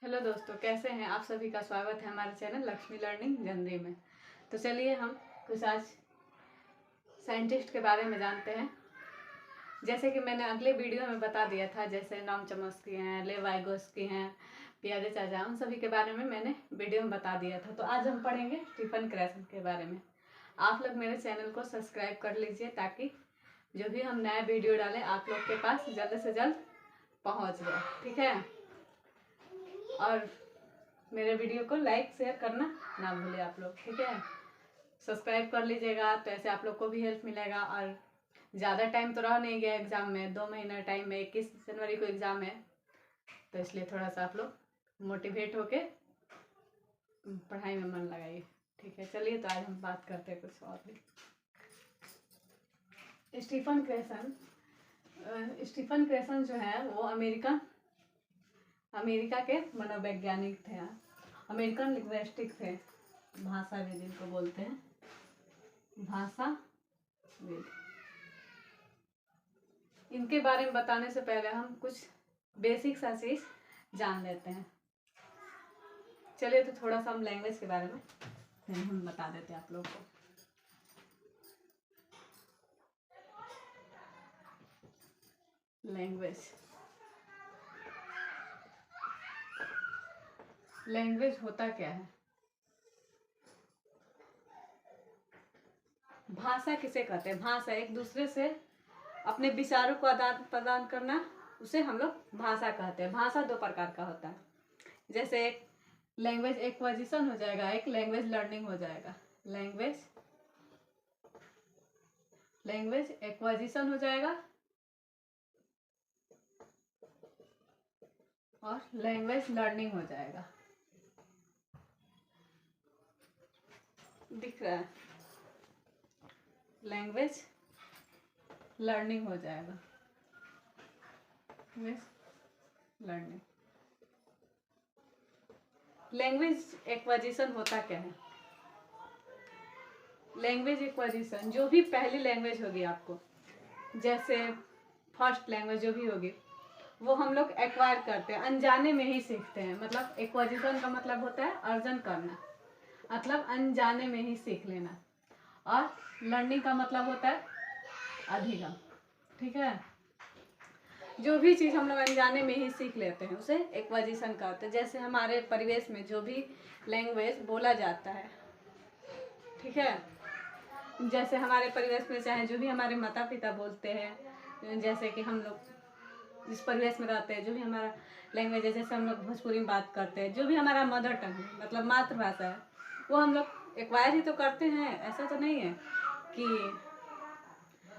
Hello दोस्तों, कैसे हैं आप? सभी का स्वागत है हमारे चैनल लक्ष्मी लर्निंग जंदे में। तो चलिए हम कुछ आज साइंटिस्ट के बारे में जानते हैं। जैसे कि मैंने अगले वीडियो में बता दिया था, जैसे नॉम चॉम्स्की हैं, लेव वाइगोस्की हैं, पियाजे चाचा, उन सभी के बारे में मैंने वीडियो में बता दिया था। तो आज हम पढ़ेंगे स्टीफन क्रैसन के बारे में। आप लोग मेरे चैनल को सब्सक्राइब कर लीजिए ताकि जो भी हम नया वीडियो डालें आप लोग के पास जल्द से जल्द पहुँच जाए, ठीक है। और मेरे वीडियो को लाइक शेयर करना ना भूले आप लोग, ठीक है। सब्सक्राइब कर लीजिएगा, तो ऐसे आप लोग को भी हेल्प मिलेगा। और ज़्यादा टाइम तो रह नहीं गया एग्ज़ाम में, 2 महीना टाइम में, 21 जनवरी को एग्ज़ाम है। तो इसलिए थोड़ा सा आप लोग मोटिवेट होके पढ़ाई में मन लगाइए, ठीक है। चलिए तो आज हम बात करते हैं कुछ और भी। स्टीफन क्रेसन जो है वो अमेरिका के मनोवैज्ञानिक थे, अमेरिकन लिंग्विस्टिक थे, भाषाविद जिनको बोलते हैं, भाषाविद। इनके बारे में बताने से पहले हम कुछ बेसिक सा चीज जान लेते हैं। चलिए तो थोड़ा सा हम लैंग्वेज के बारे में फिर हम बता देते हैं आप लोग को। लैंग्वेज होता क्या है? भाषा किसे कहते हैं? भाषा एक दूसरे से अपने विचारों को आदान प्रदान करना, उसे हम लोग भाषा कहते हैं। भाषा 2 प्रकार का होता है। जैसे एक लैंग्वेज एक्विजिशन हो जाएगा, एक लैंग्वेज लर्निंग हो जाएगा। लैंग्वेज एक्विजिशन हो जाएगा और लैंग्वेज लर्निंग हो जाएगा। दिख रहा है? लैंग्वेज लर्निंग हो जाएगा, लर्निंग। लैंग्वेज एक्विजिशन होता क्या है? लैंग्वेज एक्विजिशन, जो भी पहली लैंग्वेज होगी आपको, जैसे फर्स्ट लैंग्वेज जो भी होगी, वो हम लोग एक्वायर करते हैं, अनजाने में ही सीखते हैं। मतलब एक्विजिशन का मतलब होता है अर्जन करना, मतलब अनजाने में ही सीख लेना। और लर्निंग का मतलब होता है अधिगम, ठीक है। जो भी चीज़ हम लोग अनजाने में ही सीख लेते हैं उसे एक्विजिशन कहते हैं। जैसे हमारे परिवेश में जो भी लैंग्वेज बोला जाता है, ठीक है, जैसे हमारे परिवेश में चाहे जो भी हमारे माता पिता बोलते हैं, जैसे कि हम लोग जिस परिवेश में रहते हैं, जो भी हमारा लैंग्वेज है, जैसे हम लोग भोजपुरी में बात करते हैं, जो भी हमारा मदर टंग है, मतलब मातृभाषा है, वो हम लोग एक्वायर ही तो करते हैं। ऐसा तो नहीं है कि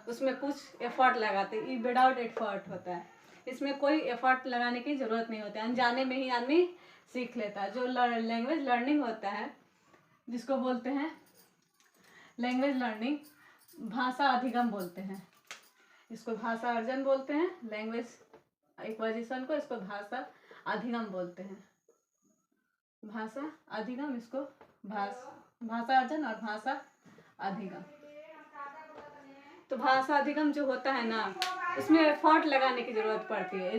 उसमें कुछ एफर्ट लगाते, ये विदाउट एफर्ट होता है। इसमें कोई एफर्ट लगाने की ज़रूरत नहीं होती है, अनजाने में ही आदमी सीख लेता है। जो लैंग्वेज लर्निंग होता है, जिसको बोलते हैं लैंग्वेज लर्निंग, भाषा अधिगम बोलते हैं, इसको भाषा अर्जन बोलते हैं। लैंग्वेज एक्विजिशन को इसको भाषा अधिगम बोलते हैं। भाषा अधिगम, इसको भाषा अर्जन और भाषा अधिगम। तो भाषा अधिगम जो होता है ना, उसमें एफर्ट लगाने की ज़रूरत पड़ती है।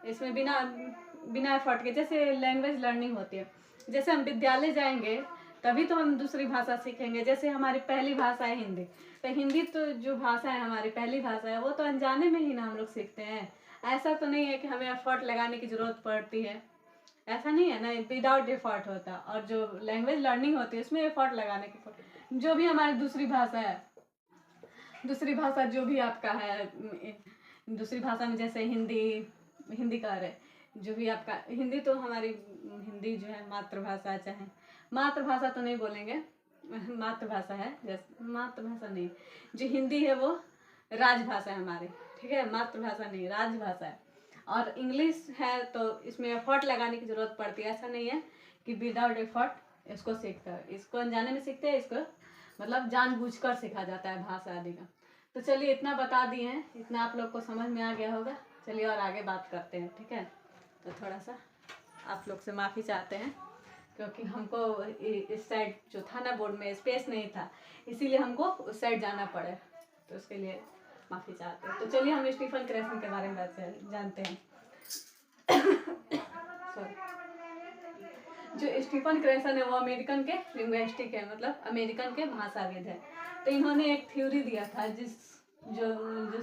इसमें बिना एफर्ट के, जैसे लैंग्वेज लर्निंग होती है, जैसे हम विद्यालय जाएंगे तभी तो हम दूसरी भाषा सीखेंगे। जैसे हमारी पहली भाषा है हिंदी, तो हिंदी तो जो भाषा है, हमारी पहली भाषा है, वो तो अनजाने में ही ना हम लोग सीखते हैं। ऐसा तो नहीं है कि हमें एफर्ट लगाने की ज़रूरत पड़ती है, ऐसा नहीं है ना, विदाउट एफर्ट होता। और जो लैंग्वेज लर्निंग होती है उसमें एफर्ट लगाने की, जो भी हमारी दूसरी भाषा है, दूसरी भाषा जो भी आपका है, दूसरी भाषा में जैसे हिंदी का रहे, जो भी आपका हिंदी, तो हमारी हिंदी जो है मातृभाषा, चाहे मातृभाषा तो नहीं बोलेंगे, मातृभाषा है, जैसे मातृभाषा नहीं, जो हिंदी है वो राजभाषा है हमारी, ठीक है, मातृभाषा नहीं, राजभाषा है। और इंग्लिश है तो इसमें एफर्ट लगाने की ज़रूरत पड़ती है। ऐसा नहीं है कि विदाउट एफर्ट इसको सीखता है, इसको अनजाने में सीखते हैं, इसको मतलब जानबूझकर सीखा जाता है भाषा आदि का। तो चलिए इतना बता दिए हैं, इतना आप लोग को समझ में आ गया होगा। चलिए और आगे बात करते हैं, ठीक है। तो थोड़ा सा आप लोग से माफ़ी चाहते हैं, क्योंकि हमको इस साइड जो था ना बोर्ड में स्पेस नहीं था, इसीलिए हमको उस साइड जाना पड़े, तो उसके लिए माफ़ी चाहते हैं। तो चलिए हम स्टीफन क्रैसन के बारे में जानते हैं। सॉरी। जो स्टीफन क्रेसन है वो अमेरिकन के लिंग्विस्टिक है, मतलब अमेरिकन के भाषाविद है। तो इन्होंने एक थ्योरी दिया था जो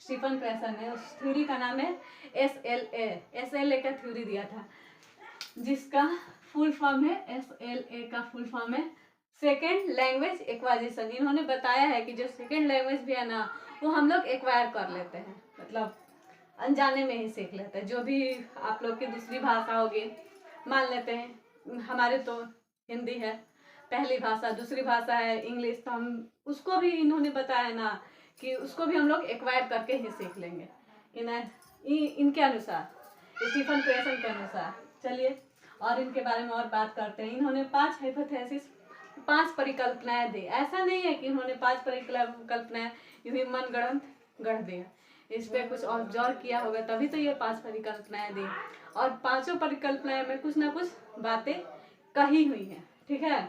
स्टीफन क्रेसन है, उस थ्योरी का नाम है SLA का थ्योरी दिया था, जिसका फुल फॉर्म है SLA का फुल फॉर्म है सेकेंड लैंग्वेज एक्वाजिशन। इन्होंने बताया है कि जो सेकेंड लैंग्वेज भी है ना, वो हम लोग एक्वायर कर लेते हैं, मतलब अनजाने में ही सीख लेते हैं। जो भी आप लोग की दूसरी भाषा होगी, मान लेते हैं हमारे तो हिंदी है पहली भाषा, दूसरी भाषा है इंग्लिश, तो हम उसको भी इन्होंने बताया ना कि उसको भी हम लोग एक्वायर करके ही सीख लेंगे इनके अनुसार, स्टीफन क्रेसन के अनुसार। चलिए और इनके बारे में और बात करते हैं। इन्होंने 5 हाइपोथेसिस, 5 परिकल्पनाएं दी। ऐसा नहीं है कि इन्होंने 5 परिकल्पनाएं यूं ही मन गढ़ दिया, इस पर कुछ ऑब्जर्व किया होगा तभी तो ये 5 परिकल्पनाएं दी, और 5 परिकल्पनाएं में कुछ ना कुछ बातें कही हुई हैं। ठीक है,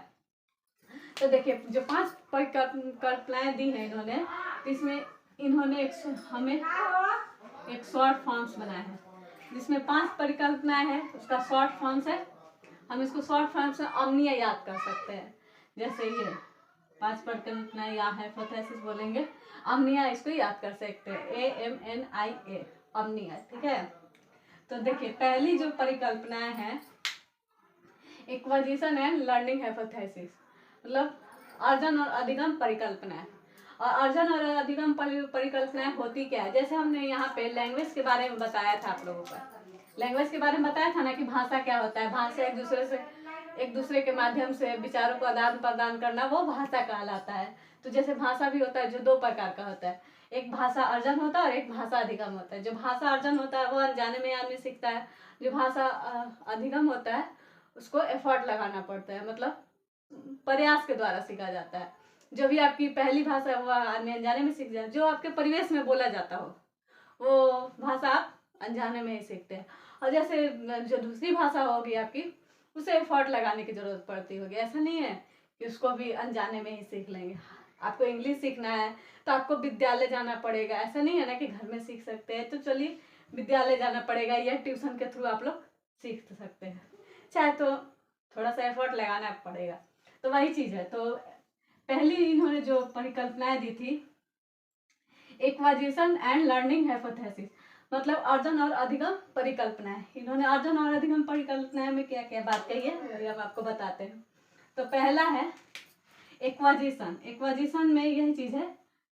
तो देखिए जो 5 परिकल्पनाएं दी हैं इन्होंने, इसमें इन्होंने हमें एक शॉर्ट फॉर्म्स बनाया है, जिसमें 5 परिकल्पनाएं हैं, उसका शॉर्ट फॉर्म्स है। हम इसको शॉर्ट फॉर्म्स में अम्निया याद कर सकते हैं। जैसे ये 5 परिकल्पनाएं या हाइपोथेसिस बोलेंगे, अम्निया इसको याद कर सकते हैं, AMNIA अम्निया। ठीक है, तो देखिए पहली जो परिकल्पनाएं हैं इक्वाजिशन एंड लर्निंग हाइपोथेसिस, मतलब अर्जन और अधिगम परिकल्पनाएं। और अर्जन और अधिगम परिकल्पनाएं होती क्या है, जैसे हमने यहाँ पे लैंग्वेज के बारे में बताया था आप लोगों को, लैंग्वेज के बारे में बताया था ना कि भाषा क्या होता है। भाषा एक दूसरे के माध्यम से विचारों को आदान प्रदान करना, वो भाषा कहलाता है। तो जैसे भाषा भी होता है जो 2 प्रकार का होता है, एक भाषा अर्जन होता है और एक भाषा अधिगम होता है। जो भाषा अर्जन होता है वो अनजाने में आदमी सीखता है, जो भाषा अधिगम होता है उसको एफर्ट लगाना पड़ता है, मतलब प्रयास के द्वारा सीखा जाता है। जो भी आपकी पहली भाषा है वो आदमी अनजाने में सीख जाए, जो आपके परिवेश में बोला जाता हो वो भाषा आप अनजाने में ही सीखते हैं। और जैसे जो दूसरी भाषा होगी आपकी, उसे एफर्ट लगाने की जरूरत पड़ती होगी। ऐसा नहीं है कि उसको भी अनजाने में ही सीख लेंगे। आपको इंग्लिश सीखना है तो आपको विद्यालय जाना पड़ेगा, ऐसा नहीं है ना कि घर में सीख सकते हैं। तो चलिए विद्यालय जाना पड़ेगा या ट्यूशन के थ्रू आप लोग सीख सकते हैं, चाहे तो थोड़ा सा एफर्ट लगाना पड़ेगा। तो वही चीज़ है। तो पहली इन्होंने जो परिकल्पनाएं दी थी, इक्वाजिशन एंड लर्निंग हाइपोथेसिस, मतलब अर्जन और अधिगम परिकल्पनाएं। इन्होंने अर्जन और अधिगम परिकल्पनाएं में क्या क्या बात कही है हम आपको बताते हैं। तो पहला है इक्वाजिशन। इक्वाजिशन में यही चीज है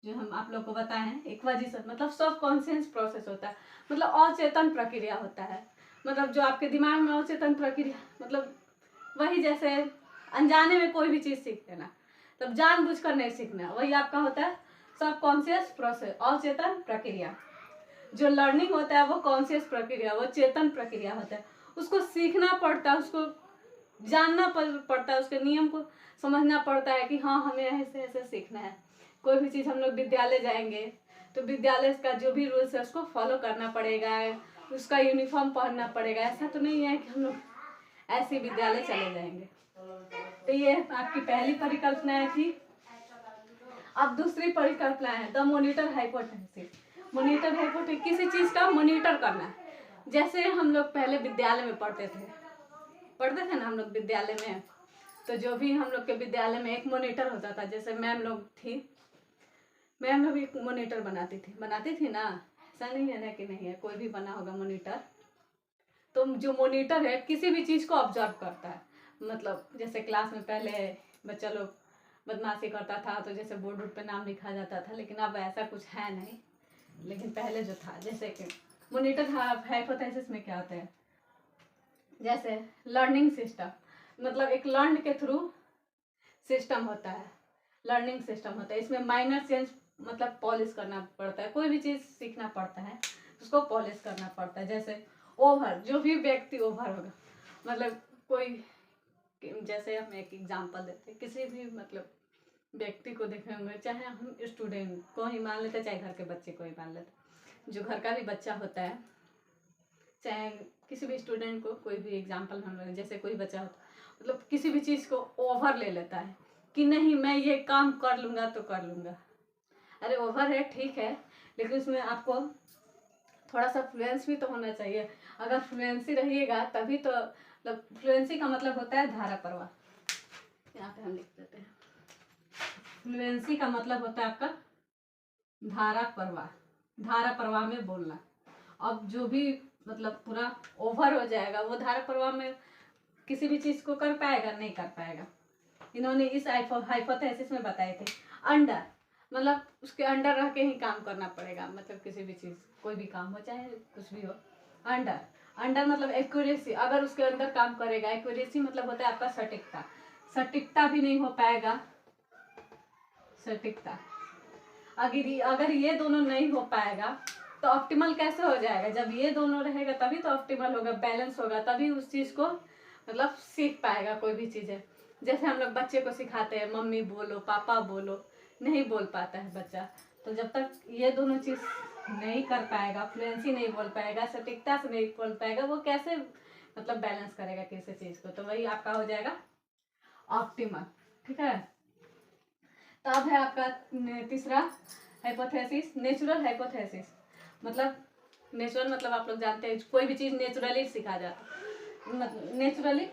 जो हम आप लोग को बताए हैं। इक्वाजिशन मतलब सब कॉन्शियस प्रोसेस होता है, मतलब अचेतन प्रक्रिया होता है। मतलब जो आपके दिमाग में अचेतन प्रक्रिया, मतलब वही जैसे अनजाने में कोई भी चीज सीख लेना, तब जानबूझकर नहीं सीखना, वही आपका होता है सब कॉन्शियस प्रोसेस, अचेतन प्रक्रिया। जो लर्निंग होता है वो कॉन्शियस प्रक्रिया, वो चेतन प्रक्रिया होता है। उसको सीखना पड़ता है, उसको जानना पड़ता है, उसके नियम को समझना पड़ता है कि हाँ हमें ऐसे ऐसे सीखना है। कोई भी चीज़ हम लोग विद्यालय जाएंगे तो विद्यालय का जो भी रूल्स है उसको फॉलो करना पड़ेगा, उसका यूनिफॉर्म पहनना पड़ेगा। ऐसा तो नहीं है कि हम लोग ऐसे विद्यालय चले जाएंगे। तो ये आपकी पहली परिकल्पना थी। अब दूसरी परिकल्पना है the monitor hypothesis. Monitor hypothesis किसी चीज का मॉनिटर करना है। जैसे हम लोग पहले विद्यालय में पढ़ते थे ना हम लोग विद्यालय में, तो जो भी हम लोग के विद्यालय में एक मॉनिटर होता था। जैसे मैम लोग थी, मैम लोग एक मॉनिटर बनाती थी ना, ऐसा नहीं है ना कि नहीं है, कोई भी बना होगा मॉनिटर। तो जो मॉनिटर है किसी भी चीज को ऑब्जर्व करता है। मतलब जैसे क्लास में पहले बच्चा लोग बदमाशी करता था तो जैसे बोर्ड पे नाम लिखा जाता था, लेकिन अब ऐसा कुछ है नहीं। लेकिन पहले जो था, जैसे कि मॉनिटर हाइपोथेसिस में क्या होता है, जैसे लर्निंग सिस्टम, मतलब एक लर्न के थ्रू सिस्टम होता है, लर्निंग सिस्टम होता है। इसमें माइनर चेंज मतलब पॉलिश करना पड़ता है, कोई भी चीज़ सीखना पड़ता है उसको पॉलिश करना पड़ता है। जैसे ओवर, जो भी व्यक्ति ओवर होगा, मतलब कोई, जैसे हम एक एग्जांपल देते हैं, किसी भी मतलब व्यक्ति को देखे होंगे, चाहे हम स्टूडेंट को ही मान लेते, चाहे घर के बच्चे को ही मान लेते, जो घर का भी बच्चा होता है, चाहे किसी भी स्टूडेंट को, कोई भी एग्जांपल हम लोग, जैसे कोई बच्चा होता है मतलब किसी भी चीज़ को ओवर ले लेता है कि नहीं मैं ये काम कर लूँगा तो कर लूँगा। अरे ओवर है ठीक है, लेकिन उसमें आपको थोड़ा सा फ्लुएंस भी तो होना चाहिए। अगर फ्लुएंसी रहिएगा तभी तो मतलब फ्लुएंसी का मतलब होता है धारा प्रवाह। यहाँ पे हम लिख देते हैं, फ्लुएंसी का मतलब होता है आपका धारा प्रवाह, धारा प्रवाह में बोलना। अब जो भी मतलब पूरा ओवर हो जाएगा वो धारा प्रवाह में किसी भी चीज को कर पाएगा, नहीं कर पाएगा। इन्होंने इस हाइपोथेसिस में बताए थे अंडर, मतलब उसके अंडर रह के ही काम करना पड़ेगा, मतलब किसी भी चीज कोई भी काम हो चाहे कुछ भी हो। अंडर, अंडर मतलब एक्यूरेसी, अगर उसके अंदर काम करेगा। एक्यूरेसी मतलब होता है आपका सटीकता, सटीकता भी नहीं हो पाएगा, सटीकता। अगर ये दोनों नहीं हो पाएगा तो ऑप्टिमल कैसे हो जाएगा? जब ये दोनों रहेगा तभी तो ऑप्टिमल होगा, बैलेंस होगा, तभी उस चीज को मतलब सीख पाएगा कोई भी चीजें। जैसे हम लोग बच्चे को सिखाते हैं मम्मी बोलो पापा बोलो, नहीं बोल पाता है बच्चा, तो जब तक ये दोनों चीज नहीं कर पाएगा, फ्लुएंसी नहीं बोल पाएगा, सटीकता से नहीं बोल पाएगा, वो कैसे मतलब बैलेंस करेगा किसी चीज को? तो वही आपका हो जाएगा ऑप्टिमल। ठीक है, तो अब है आपका तीसरा हाइपोथेसिस, नेचुरल हाइपोथेसिस। मतलब नेचुरल मतलब आप लोग जानते हैं कोई भी चीज नेचुरली सिखा जाता है, मतलब नेचुरली,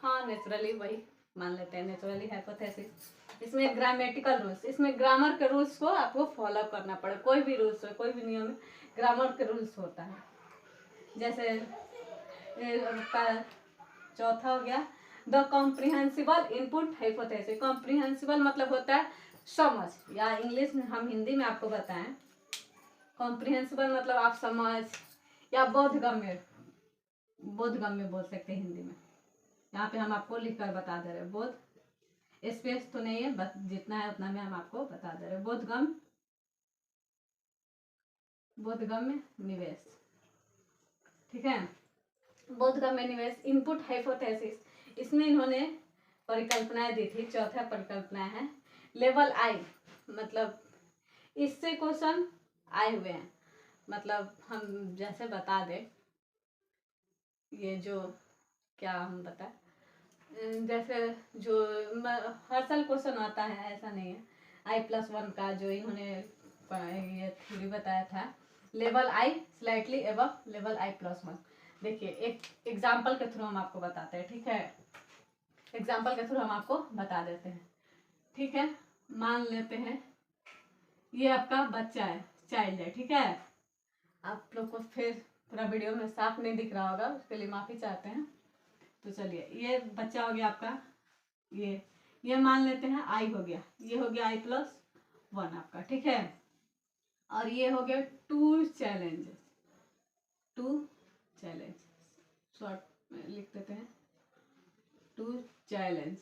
हाँ नेचुरली वही मान लेते हैं नेचुरली हाइपोथेसिस। इसमें ग्रामेटिकल रूल्स, इसमें ग्रामर के रूल्स को आपको फॉलो करना पड़े, कोई भी रूल्स हो, कोई भी नियम है, ग्रामर के रूल्स होता है। जैसे आपका चौथा हो गया the comprehensible input hypothesis. Comprehensible मतलब होता है समझ, या इंग्लिश में हम हिंदी में आपको बताएं, कॉम्प्रिहेंसिबल मतलब आप समझ या बोधगम्य, बोधगम्य बोल सकते हैं हिंदी में। यहाँ पे हम आपको लिख कर बता दे रहे हैं, बोध स्पेस तो नहीं है, बस जितना है उतना में हम आपको बता दे रहे हैं। बोधगम्य, बोधगम्य निवेश। ठीक है, बोधगम्य निवेश इनपुट हाइपोथेसिस, इसमें इन्होंने परिकल्पनाएं दी थी। चौथा परिकल्पना है लेवल आई, मतलब इससे क्वेश्चन आए हुए हैं, मतलब हम जैसे बता दें, ये जो क्या हम बताएं, जैसे जो हर साल क्वेश्चन आता है ऐसा नहीं है, I+1 का जो इन्होंने ये थ्योरी बताया था, level I slightly above level I+1। देखिए एक एग्जाम्पल के थ्रू हम आपको बताते हैं। ठीक है, एग्जाम्पल के थ्रू हम आपको बता देते हैं। ठीक है, मान लेते हैं ये आपका बच्चा है, चाइल्ड है। ठीक है, आप लोग को फिर पूरा वीडियो में साफ नहीं दिख रहा होगा, उसके लिए माफ़ी चाहते हैं। तो चलिए ये बच्चा हो गया आपका, ये मान लेते हैं आई हो गया, ये हो गया I+1 आपका। ठीक है, और ये हो गया 2 चैलेंजेस, 2 चैलेंज, शॉर्ट में लिख देते हैं 2 चैलेंज।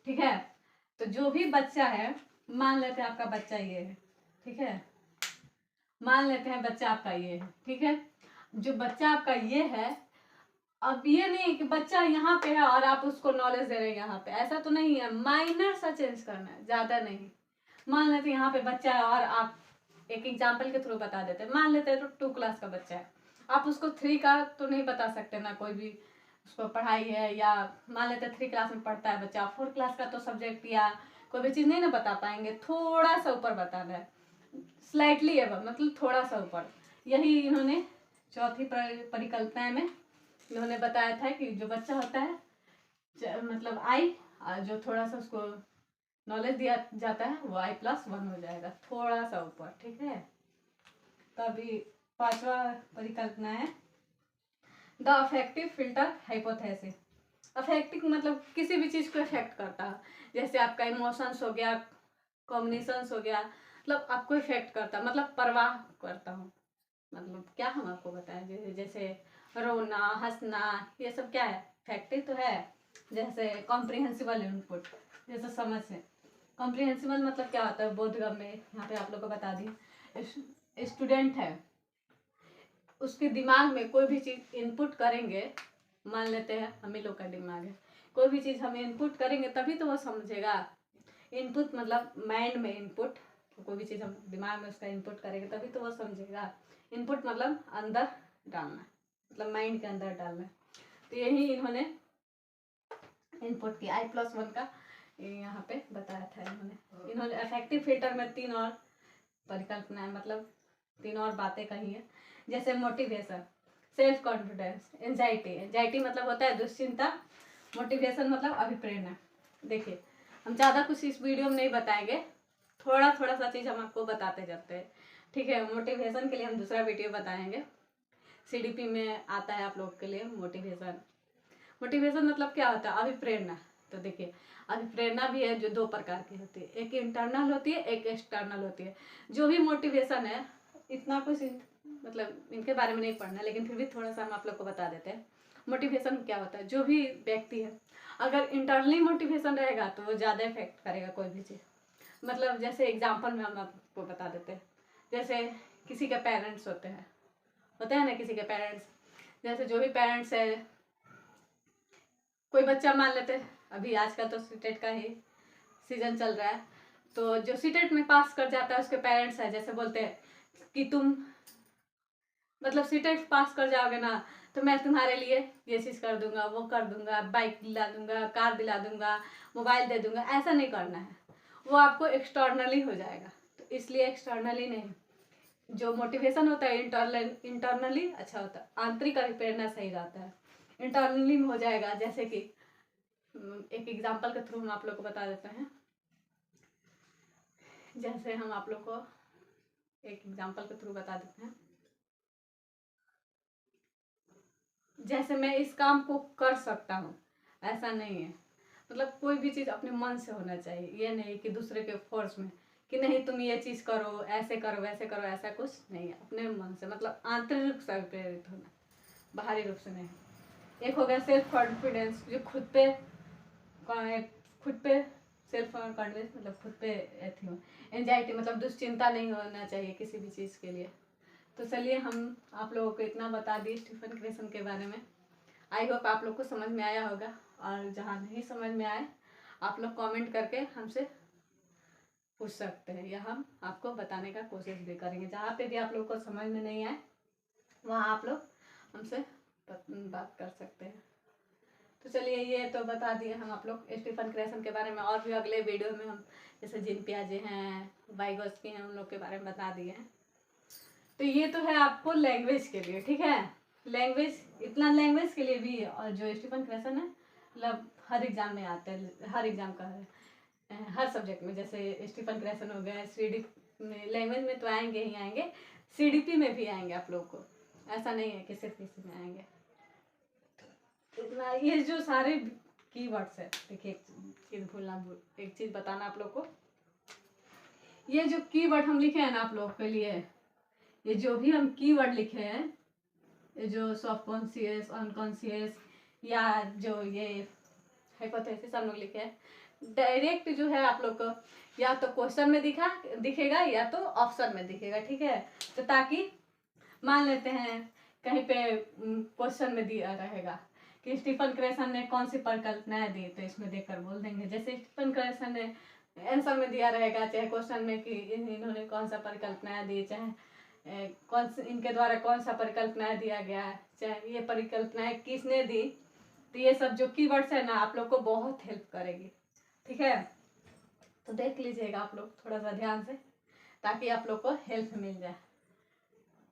ठीक है, तो जो भी बच्चा है, मान लेते हैं आपका बच्चा ये है। ठीक है, मान लेते हैं बच्चा आपका ये है। ठीक है, जो बच्चा आपका ये है, अब ये नहीं कि बच्चा यहाँ पे है और आप उसको नॉलेज दे रहे हैं यहाँ पे, ऐसा तो नहीं है, माइनर सा चेंज करना है, ज्यादा नहीं। मान लेते हैं यहाँ पे बच्चा है और आप एक एग्जाम्पल के थ्रू बता देते हैं। मान लेते हैं तो 2 क्लास का बच्चा है, आप उसको 3 का तो नहीं बता सकते ना, कोई भी उसको पढ़ाई है, या मान लेते हैं 3 क्लास में पढ़ता है बच्चा, 4 क्लास का तो सब्जेक्ट या कोई भी चीज़ नहीं ना बता पाएंगे, थोड़ा सा ऊपर बताना है, स्लाइटली एबव मतलब थोड़ा सा ऊपर। यही इन्होंने चौथी परिकल्पना में इन्होंने बताया था कि जो बच्चा होता है मतलब आई, जो थोड़ा सा उसको नॉलेज दिया जाता है वो I+1 हो जाएगा, थोड़ा सा ऊपर। ठीक है, तो अभी 5वां परिकल्पना है the affective filter hypothesis. Affective मतलब किसी भी चीज को इफेक्ट करता है, जैसे आपका इमोशंस हो गया, कॉम्बिनेशंस हो गया, मतलब आपको इफेक्ट करता, मतलब परवाह करता हूँ, मतलब क्या हम आपको बताएं, जैसे रोना हंसना, ये सब क्या है, इफेक्टिव तो है। जैसे कॉम्प्रिहेंसिबल इनपुट, जैसे समझ है। कॉम्प्रिहेंसिबल मतलब क्या होता है, बोधगम्य, यहाँ पे आप लोग को बता दी। स्टूडेंट है, उसके दिमाग में कोई भी चीज इनपुट करेंगे, मान लेते हैं हम ही लोग का दिमाग है, कोई भी चीज हम इनपुट करेंगे तभी तो वो समझेगा। इनपुट मतलब माइंड में इनपुट, तो कोई भी चीज हम दिमाग में उसका इनपुट करेंगे तभी तो वो समझेगा। इनपुट मतलब अंदर डालना, मतलब माइंड के अंदर डालना। तो यही इन्होंने इनपुट की I+1 का यहाँ पे बताया था। इन्होंने अफेक्टिव फिल्टर में 3 और परिकल्पनाएं, मतलब 3 और बातें कही है। जैसे motivation, self confidence, anxiety, anxiety मतलब होता है दुश्चिंता, मोटिवेशन मतलब अभिप्रेरणा। देखिए हम ज़्यादा कुछ इस वीडियो में नहीं बताएंगे, थोड़ा थोड़ा सा चीज़ हम आपको बताते जाते हैं, ठीक है। मोटिवेशन के लिए हम दूसरा वीडियो बताएंगे, CDP में आता है आप लोग के लिए मोटिवेशन। मोटिवेशन मतलब क्या होता है, अभिप्रेरणा। तो देखिए अभिप्रेरणा भी है जो 2 प्रकार की होती है, एक इंटरनल होती है, एक एक्सटर्नल होती है। जो भी मोटिवेशन है, इतना कुछ मतलब इनके बारे में नहीं पढ़ना, लेकिन फिर भी थोड़ा सा हम आप लोग को बता देते हैं। मोटिवेशन क्या होता है, जो भी व्यक्ति है अगर इंटरनली मोटिवेशन रहेगा तो वो ज़्यादा इफेक्ट करेगा कोई भी चीज़। मतलब जैसे एग्जाम्पल में हम आपको बता देते हैं, जैसे किसी के पेरेंट्स होते हैं ना, किसी के पेरेंट्स, जैसे जो भी पेरेंट्स है, कोई बच्चा मान लेते हैं, अभी आजकल तो सीटेट का ही सीजन चल रहा है, तो जो सीटेट में पास कर जाता है उसके पेरेंट्स है, जैसे बोलते हैं कि तुम मतलब सीटेट पास कर जाओगे ना तो मैं तुम्हारे लिए ये चीज़ कर दूंगा, वो कर दूंगा, बाइक दिला दूंगा, कार दिला दूंगा, मोबाइल दे दूंगा। ऐसा नहीं करना है, वो आपको एक्सटर्नली हो जाएगा। तो इसलिए एक्सटर्नली नहीं, जो मोटिवेशन होता है इंटरनली अच्छा होता है, आंतरिक अभिप्रेरणा सही रहता है। इंटरनली में हो जाएगा, जैसे कि एक एग्जाम्पल के थ्रू हम आप लोग को बता देते हैं। जैसे हम आप लोग को एक एग्जाम्पल के थ्रू बता देते हैं, जैसे मैं इस काम को कर सकता हूँ, ऐसा नहीं है। मतलब कोई भी चीज़ अपने मन से होना चाहिए, ये नहीं कि दूसरे के फोर्स में कि नहीं तुम ये चीज़ करो, ऐसे करो, वैसे करो, ऐसा कुछ नहीं है। अपने मन से मतलब आंतरिक रूप से प्रेरित होना, बाहरी रूप से नहीं। एक हो गया सेल्फ कॉन्फिडेंस, जो खुद पे सेल्फ कॉन्फिडेंस मतलब खुद पे एथी हो। एंजाइटी मतलब दुश्चिंता नहीं होना चाहिए किसी भी चीज़ के लिए। तो चलिए हम आप लोगों को इतना बता दिए स्टीफन क्रेसन के बारे में। आई होप आप लोग को समझ में आया होगा, और जहाँ नहीं समझ में आए आप लोग कमेंट करके हमसे पूछ सकते हैं, या हम आपको बताने का कोशिश भी करेंगे। जहाँ पे भी आप लोग को समझ में नहीं आए वहाँ आप लोग हमसे बात कर सकते हैं। तो चलिए ये तो बता दिए हम आप लोग स्टीफन क्रेसन के बारे में, और भी अगले वीडियो में हम जैसे जीन पियाजे हैं, वाइगोस्की हैं, उन लोग के बारे में बता दिए हैं। तो ये तो है आपको लैंग्वेज के लिए, ठीक है। लैंग्वेज, इतना लैंग्वेज के लिए भी, और जो स्टीफन क्रेसन है मतलब हर एग्जाम में आते हैं, हर एग्जाम का है, हर सब्जेक्ट में। जैसे स्टीफन क्रेसन हो गया, CDP में लैंग्वेज में तो आएंगे ही आएंगे, CDP में भी आएंगे आप लोग को, ऐसा नहीं है कि सिर्फ इसी में आएंगे। इतना ये जो सारे कीवर्ड्स है, देखिए एक चीज़ बताना आप लोग को, ये जो कीवर्ड हम लिखे हैं ना आप लोग के लिए, ये जो भी हम कीवर्ड लिखे हैं, ये जो सबकॉन्शियस, अनकॉन्शियस, या जो ये हाइपोथेसिस हम लोग लिखे हैं, डायरेक्ट जो है आप लोग को या तो क्वेश्चन में दिखेगा या तो ऑप्शन में दिखेगा, ठीक है। तो ताकि मान लेते हैं कहीं पे क्वेश्चन में दिया रहेगा कि स्टीफन क्रेसन ने कौन सी परिकल्पनाएं दी, तो इसमें देखकर बोल देंगे। जैसे स्टीफन क्रेसन ने आंसर में दिया रहेगा, चाहे क्वेश्चन में कि इन्होंने कौन सा परिकल्पनाएं दी, चाहे इनके द्वारा कौन सा परिकल्पनाएं दिया गया, चाहे ये परिकल्पनाएं किसने दी। तो ये सब जो कीवर्ड्स है ना आप लोग को बहुत हेल्प करेगी, ठीक है। तो देख लीजिएगा आप लोग थोड़ा सा ध्यान से, ताकि आप लोग को हेल्प मिल जाए,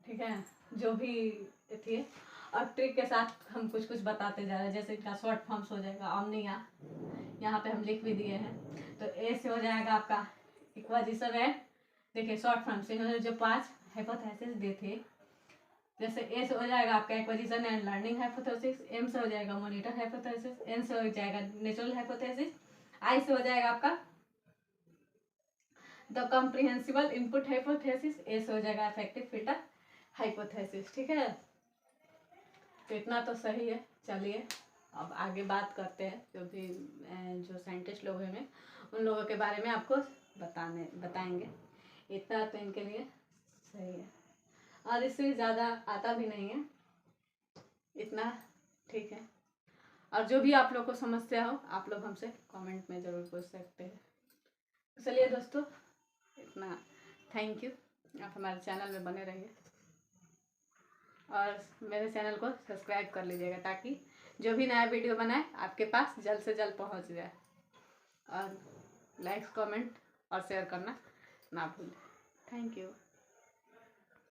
ठीक है। जो भी थी, और ट्रिक के साथ हम कुछ कुछ बताते जा रहे हैं। जैसे इनका शॉर्ट फॉर्म्स हो जाएगा ओमनिया, यहाँ पे हम लिख भी दिए हैं। तो ए से हो जाएगा आपका इक्वाजिशन है, देखिए शॉर्ट फॉर्म्स इन्होंने जो 5 हाइपोथेसिस दी थी, जैसे ए से हो जाएगा आपका acquisition and learning hypothesis, M से हो जाएगा मॉनिटर हाइपोथेसिस, एन से हो जाएगा नेचुरल हाइपोथेसिस, आई से हो जाएगा आपका द कॉम्प्रिहेंसिबल इनपुट हाइपोथेसिस, ए से हो जाएगा इफेक्टिव फिल्टर हाइपोथेसिस, ठीक है। तो इतना तो सही है। चलिए अब आगे बात करते हैं, जो भी जो साइंटिस्ट लोग हैं उन लोगों के बारे में आपको बताएंगे। इतना तो इनके लिए सही है, और इससे ज़्यादा आता भी नहीं है, इतना ठीक है। और जो भी आप लोग को समस्या हो आप लोग हमसे कमेंट में ज़रूर पूछ सकते हैं। चलिए दोस्तों इतना, थैंक यू। आप हमारे चैनल में बने रहिए और मेरे चैनल को सब्सक्राइब कर लीजिएगा, ताकि जो भी नया वीडियो बनाए आपके पास जल्द से जल्द पहुंच जाए। और लाइक, कमेंट और शेयर करना ना भूलें। Thank you.